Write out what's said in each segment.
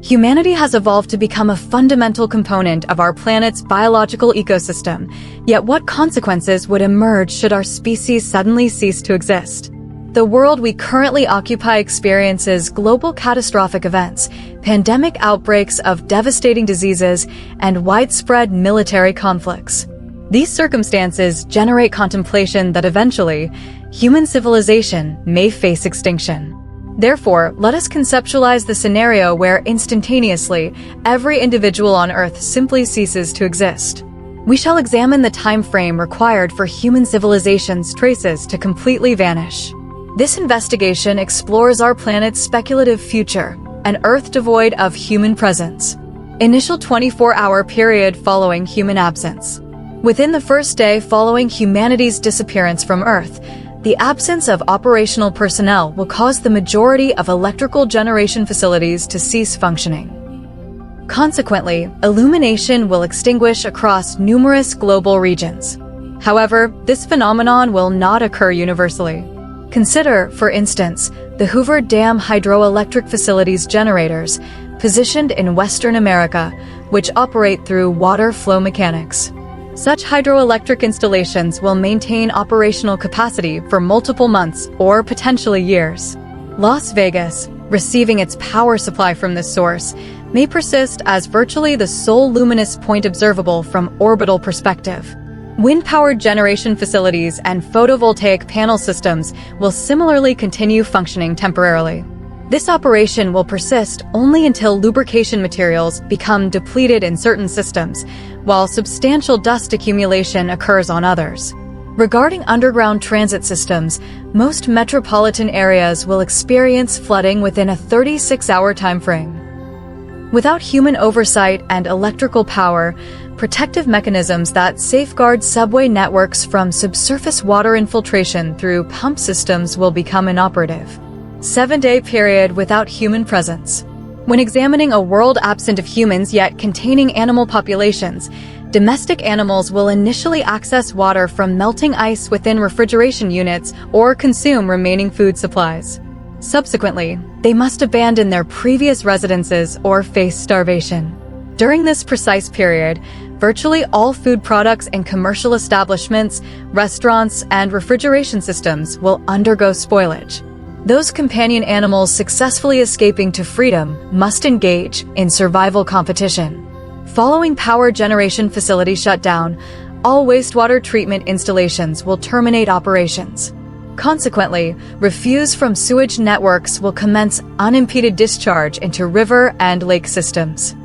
Humanity has evolved to become a fundamental component of our planet's biological ecosystem, yet what consequences would emerge should our species suddenly cease to exist? The world we currently occupy experiences global catastrophic events, pandemic outbreaks of devastating diseases, and widespread military conflicts. These circumstances generate contemplation that eventually, human civilization may face extinction. Therefore, let us conceptualize the scenario where instantaneously, every individual on Earth simply ceases to exist. We shall examine the time frame required for human civilization's traces to completely vanish. This investigation explores our planet's speculative future, an Earth devoid of human presence. Initial 24-hour period following human absence. Within the first day following humanity's disappearance from Earth, the absence of operational personnel will cause the majority of electrical generation facilities to cease functioning. Consequently, illumination will extinguish across numerous global regions. However, this phenomenon will not occur universally. Consider, for instance, the Hoover Dam hydroelectric facility's generators, positioned in Western America, which operate through water flow mechanics. Such hydroelectric installations will maintain operational capacity for multiple months or potentially years. Las Vegas, receiving its power supply from this source, may persist as virtually the sole luminous point observable from orbital perspective. Wind-powered generation facilities and photovoltaic panel systems will similarly continue functioning temporarily. This operation will persist only until lubrication materials become depleted in certain systems, while substantial dust accumulation occurs on others. Regarding underground transit systems, most metropolitan areas will experience flooding within a 36-hour timeframe. Without human oversight and electrical power, protective mechanisms that safeguard subway networks from subsurface water infiltration through pump systems will become inoperative. 7-day period without human presence. When examining a world absent of humans yet containing animal populations, domestic animals will initially access water from melting ice within refrigeration units or consume remaining food supplies. Subsequently, they must abandon their previous residences or face starvation. During this precise period, virtually all food products in commercial establishments, restaurants, and refrigeration systems will undergo spoilage. Those companion animals successfully escaping to freedom must engage in survival competition. Following power generation facility shutdown, all wastewater treatment installations will terminate operations. Consequently, refuse from sewage networks will commence unimpeded discharge into river and lake systems.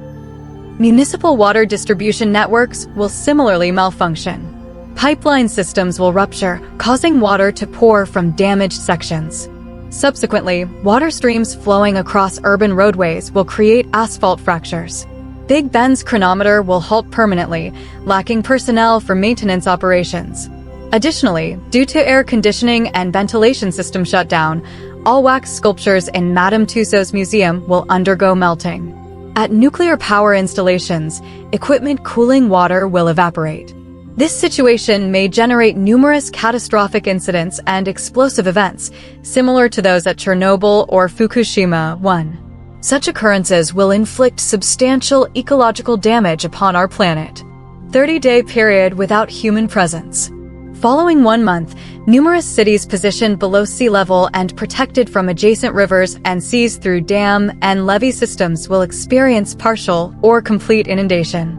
Municipal water distribution networks will similarly malfunction. Pipeline systems will rupture, causing water to pour from damaged sections. Subsequently, water streams flowing across urban roadways will create asphalt fractures. Big Ben's chronometer will halt permanently, lacking personnel for maintenance operations. Additionally, due to air conditioning and ventilation system shutdown, all wax sculptures in Madame Tussauds Museum will undergo melting. At nuclear power installations, equipment cooling water will evaporate. This situation may generate numerous catastrophic incidents and explosive events, similar to those at Chernobyl or Fukushima 1. Such occurrences will inflict substantial ecological damage upon our planet. 30-day period without human presence. Following 1 month, numerous cities positioned below sea level and protected from adjacent rivers and seas through dam and levee systems will experience partial or complete inundation.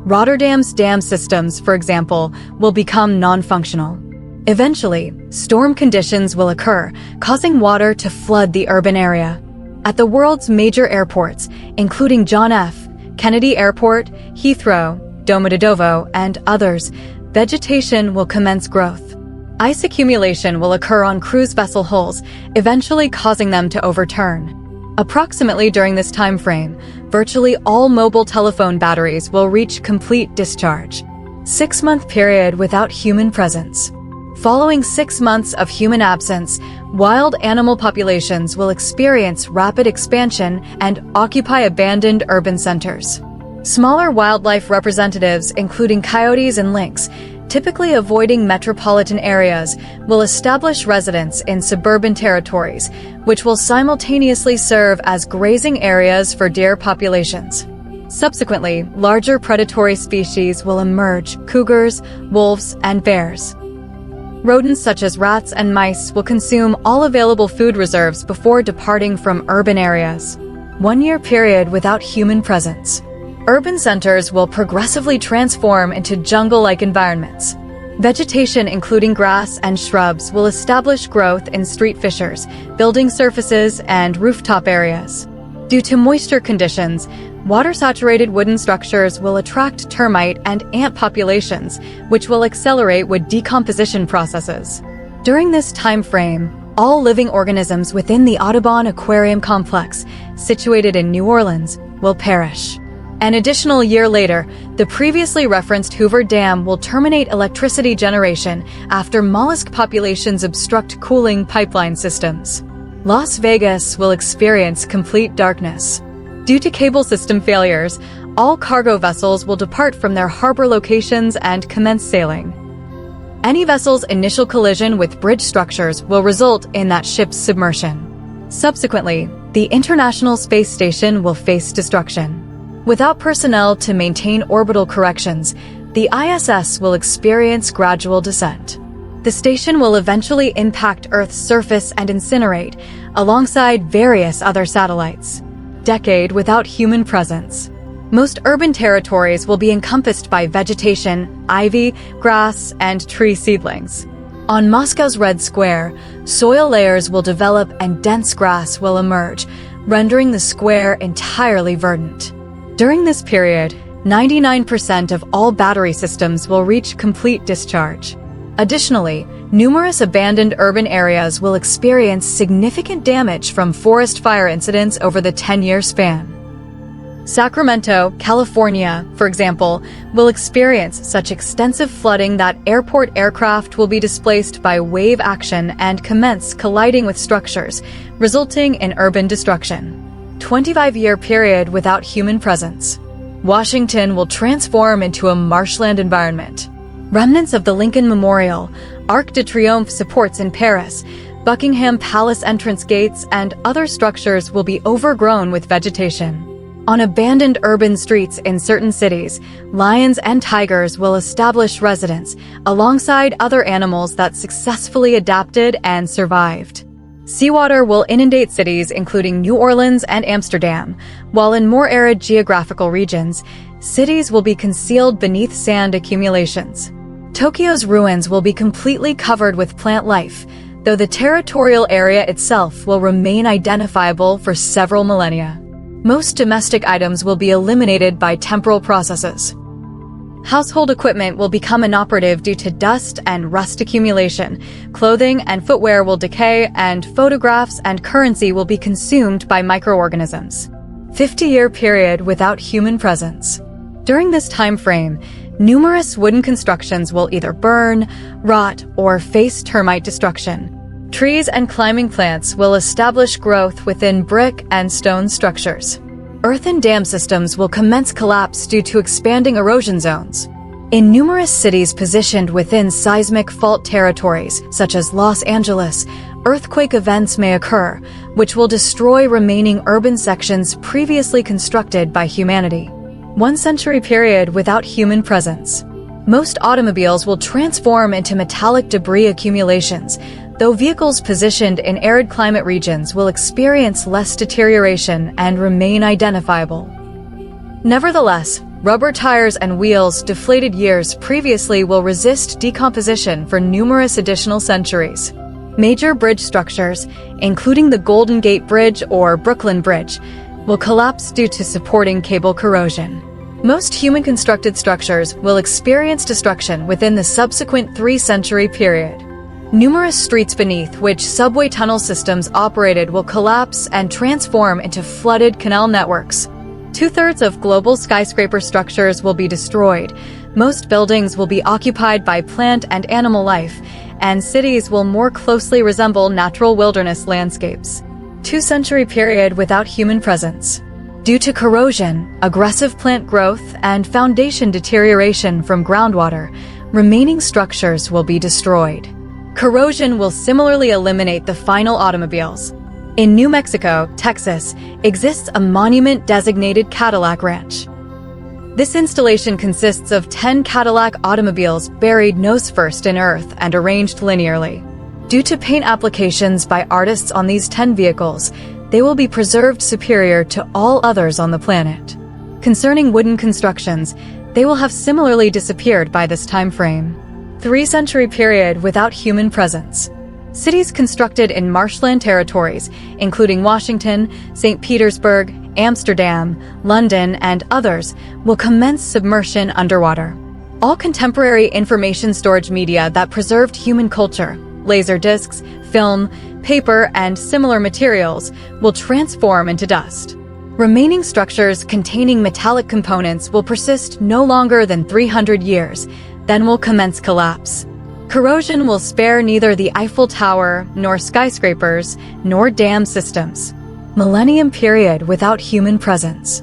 Rotterdam's dam systems, for example, will become non-functional. Eventually, storm conditions will occur, causing water to flood the urban area. At the world's major airports, including John F. Kennedy Airport, Heathrow, Domodedovo, and others, vegetation will commence growth. Ice accumulation will occur on cruise vessel hulls, eventually causing them to overturn. Approximately during this time frame, virtually all mobile telephone batteries will reach complete discharge. 6-month period without human presence. Following 6 months of human absence, wild animal populations will experience rapid expansion and occupy abandoned urban centers. Smaller wildlife representatives, including coyotes and lynx, typically avoiding metropolitan areas, will establish residence in suburban territories, which will simultaneously serve as grazing areas for deer populations. Subsequently, larger predatory species will emerge: cougars, wolves, and bears. Rodents such as rats and mice will consume all available food reserves before departing from urban areas. 1-year period without human presence. Urban centers will progressively transform into jungle-like environments. Vegetation including grass and shrubs will establish growth in street fissures, building surfaces, and rooftop areas. Due to moisture conditions, water-saturated wooden structures will attract termite and ant populations, which will accelerate wood decomposition processes. During this time frame, all living organisms within the Audubon Aquarium Complex, situated in New Orleans, will perish. An additional year later, the previously referenced Hoover Dam will terminate electricity generation after mollusk populations obstruct cooling pipeline systems. Las Vegas will experience complete darkness. Due to cable system failures, all cargo vessels will depart from their harbor locations and commence sailing. Any vessel's initial collision with bridge structures will result in that ship's submersion. Subsequently, the International Space Station will face destruction. Without personnel to maintain orbital corrections, the ISS will experience gradual descent. The station will eventually impact Earth's surface and incinerate, alongside various other satellites. Decade without human presence. Most urban territories will be encompassed by vegetation, ivy, grass, and tree seedlings. On Moscow's Red Square, soil layers will develop and dense grass will emerge, rendering the square entirely verdant. During this period, 99% of all battery systems will reach complete discharge. Additionally, numerous abandoned urban areas will experience significant damage from forest fire incidents over the 10-year span. Sacramento, California, for example, will experience such extensive flooding that airport aircraft will be displaced by wave action and commence colliding with structures, resulting in urban destruction. 25-year period without human presence. Washington will transform into a marshland environment. Remnants of the Lincoln Memorial, Arc de Triomphe supports in Paris, Buckingham Palace entrance gates, and other structures will be overgrown with vegetation. On abandoned urban streets in certain cities, lions and tigers will establish residence alongside other animals that successfully adapted and survived. Seawater will inundate cities including New Orleans and Amsterdam, while in more arid geographical regions, cities will be concealed beneath sand accumulations. Tokyo's ruins will be completely covered with plant life, though the territorial area itself will remain identifiable for several millennia. Most domestic items will be eliminated by temporal processes. Household equipment will become inoperative due to dust and rust accumulation, clothing and footwear will decay, and photographs and currency will be consumed by microorganisms. 50-year period without human presence. During this time frame, numerous wooden constructions will either burn, rot, or face termite destruction. Trees and climbing plants will establish growth within brick and stone structures. Earthen dam systems will commence collapse due to expanding erosion zones. In numerous cities positioned within seismic fault territories, such as Los Angeles, earthquake events may occur, which will destroy remaining urban sections previously constructed by humanity. 1 century period without human presence. Most automobiles will transform into metallic debris accumulations, though vehicles positioned in arid climate regions will experience less deterioration and remain identifiable. Nevertheless, rubber tires and wheels deflated years previously will resist decomposition for numerous additional centuries. Major bridge structures, including the Golden Gate Bridge or Brooklyn Bridge, will collapse due to supporting cable corrosion. Most human-constructed structures will experience destruction within the subsequent 3-century period. Numerous streets beneath which subway tunnel systems operated will collapse and transform into flooded canal networks. 2/3 of global skyscraper structures will be destroyed. Most buildings will be occupied by plant and animal life, and cities will more closely resemble natural wilderness landscapes. 2-century period without human presence. Due to corrosion, aggressive plant growth, and foundation deterioration from groundwater, remaining structures will be destroyed. Corrosion will similarly eliminate the final automobiles. In New Mexico, Texas, exists a monument-designated Cadillac Ranch. This installation consists of 10 Cadillac automobiles buried nose-first in earth and arranged linearly. Due to paint applications by artists on these 10 vehicles, they will be preserved superior to all others on the planet. Concerning wooden constructions, they will have similarly disappeared by this time frame. 3-century period without human presence. Cities constructed in marshland territories, including Washington, St. Petersburg, Amsterdam, London, and others, will commence submersion underwater. All contemporary information storage media that preserved human culture, laser discs, film, paper, and similar materials, will transform into dust. Remaining structures containing metallic components will persist no longer than 300 years, then will commence collapse. Corrosion will spare neither the Eiffel Tower, nor skyscrapers, nor dam systems. Millennium period without human presence.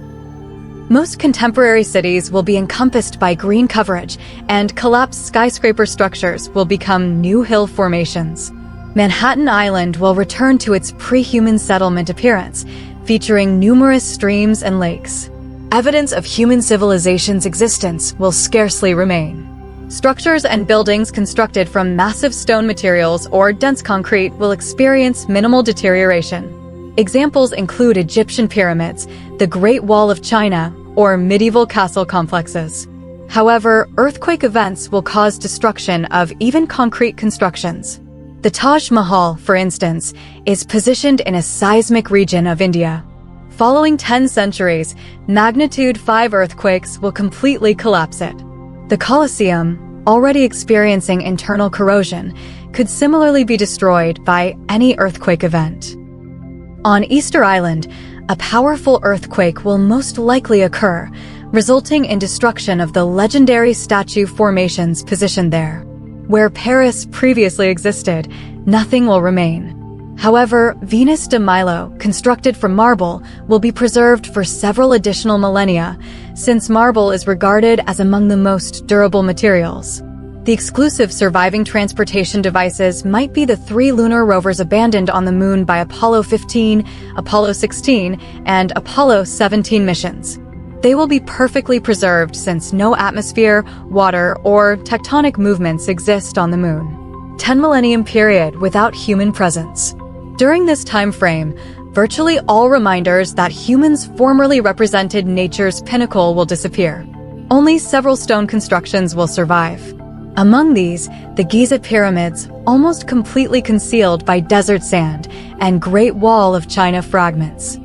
Most contemporary cities will be encompassed by green coverage, and collapsed skyscraper structures will become new hill formations. Manhattan Island will return to its pre-human settlement appearance, featuring numerous streams and lakes. Evidence of human civilization's existence will scarcely remain. Structures and buildings constructed from massive stone materials or dense concrete will experience minimal deterioration. Examples include Egyptian pyramids, the Great Wall of China, or medieval castle complexes. However, earthquake events will cause destruction of even concrete constructions. The Taj Mahal, for instance, is positioned in a seismic region of India. Following 10 centuries, magnitude 5 earthquakes will completely collapse it. The Colosseum, already experiencing internal corrosion, could similarly be destroyed by any earthquake event. On Easter Island, a powerful earthquake will most likely occur, resulting in destruction of the legendary statue formations positioned there. Where Paris previously existed, nothing will remain. However, Venus de Milo, constructed from marble, will be preserved for several additional millennia, since marble is regarded as among the most durable materials. The exclusive surviving transportation devices might be the 3 lunar rovers abandoned on the Moon by Apollo 15, Apollo 16, and Apollo 17 missions. They will be perfectly preserved since no atmosphere, water, or tectonic movements exist on the Moon. 10 millennium period without human presence. During this time frame, virtually all reminders that humans formerly represented nature's pinnacle will disappear. Only several stone constructions will survive. Among these, the Giza pyramids, almost completely concealed by desert sand, and Great Wall of China fragments.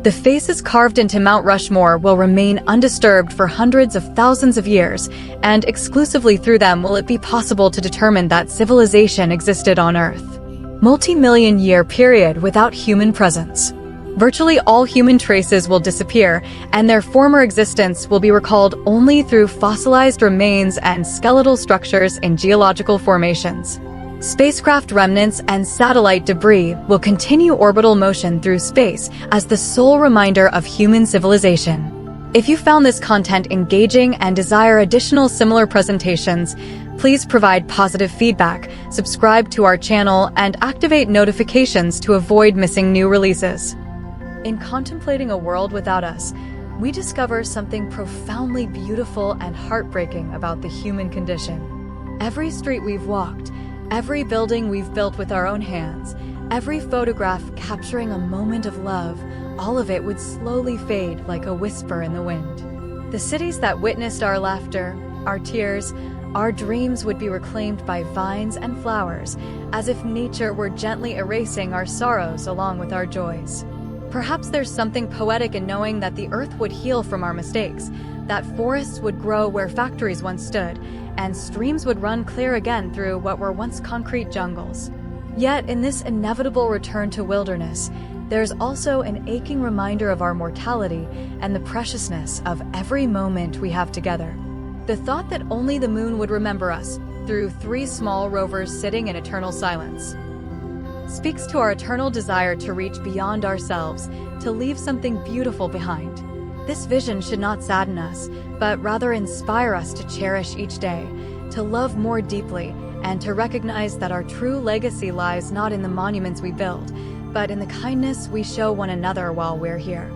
The faces carved into Mount Rushmore will remain undisturbed for hundreds of thousands of years, and exclusively through them will it be possible to determine that civilization existed on Earth. Multi-million year period without human presence. Virtually all human traces will disappear, and their former existence will be recalled only through fossilized remains and skeletal structures in geological formations. Spacecraft remnants and satellite debris will continue orbital motion through space as the sole reminder of human civilization. If you found this content engaging and desire additional similar presentations, please provide positive feedback, subscribe to our channel, and activate notifications to avoid missing new releases. In contemplating a world without us, we discover something profoundly beautiful and heartbreaking about the human condition. Every street we've walked, every building we've built with our own hands, every photograph capturing a moment of love, all of it would slowly fade like a whisper in the wind. The cities that witnessed our laughter, our tears, our dreams would be reclaimed by vines and flowers, as if nature were gently erasing our sorrows along with our joys. Perhaps there's something poetic in knowing that the earth would heal from our mistakes, that forests would grow where factories once stood, and streams would run clear again through what were once concrete jungles. Yet, in this inevitable return to wilderness, there's also an aching reminder of our mortality and the preciousness of every moment we have together. The thought that only the moon would remember us, through 3 small rovers sitting in eternal silence, speaks to our eternal desire to reach beyond ourselves, to leave something beautiful behind. This vision should not sadden us, but rather inspire us to cherish each day, to love more deeply, and to recognize that our true legacy lies not in the monuments we build, but in the kindness we show one another while we're here.